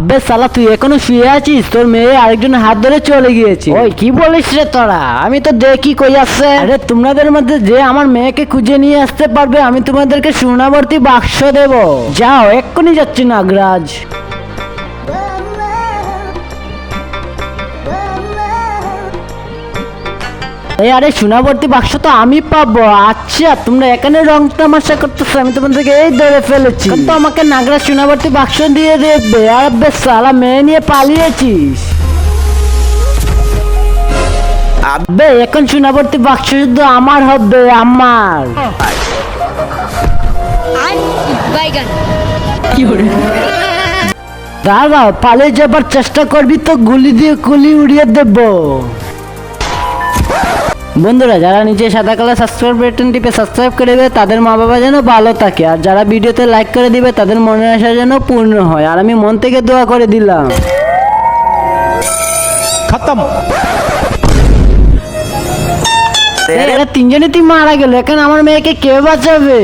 আবে শালা তুই এখনো শুয়ে আছিস? তোর মেয়ে আরেকজন হাত ধরে চলে গিয়েছে। ওই কি বলিস রে তোরা? আমি তো দেখি কই আসছে। আরে তোমাদের মধ্যে যে আমার মেয়েকে খুঁজে নিয়ে আসতে পারবে আমি তোমাদেরকে সোনাবর্তী বাক্স দেব। যাও, এক্ষুনি যাচ্ছি নাগরাজ। আরে সোনাবর্তী বাক্স তো আমি পাবো। আচ্ছা তোমরা এখানে রং তামাশা করতেছো, আমি তোমাদেরকে এই ধরে ফেলেছি। তো আমাকে নাগরাজ সোনাবর্তী বাক্স দিয়ে দেবে। আর বেশ সালা মেয়ে নিয়ে পালিয়েছিস। আবে এখন সোনাবর্তী বাক্স শুধু আমার হবে, আমার। দাঁড়াও, পালিয়ে যাবার চেষ্টা করবি তো গুলি দিয়ে গুলি উড়িয়ে দেবো। বন্ধুরা যারা নিচে সাদা কালার সাবস্ক্রাইব বাটন টিপে সাবস্ক্রাইব করে দেবে তাদের মা বাবা যেন ভালো থাকে, আর যারা ভিডিওতে লাইক করে দিবে তাদের মনের আশা যেন পূর্ণ হয়। আর আমি মন থেকে দোয়া করে দিলাম। খতম। এরা তিনজনে মারা গেল, এখন আমার মেয়েকে কে বাঁচাবে?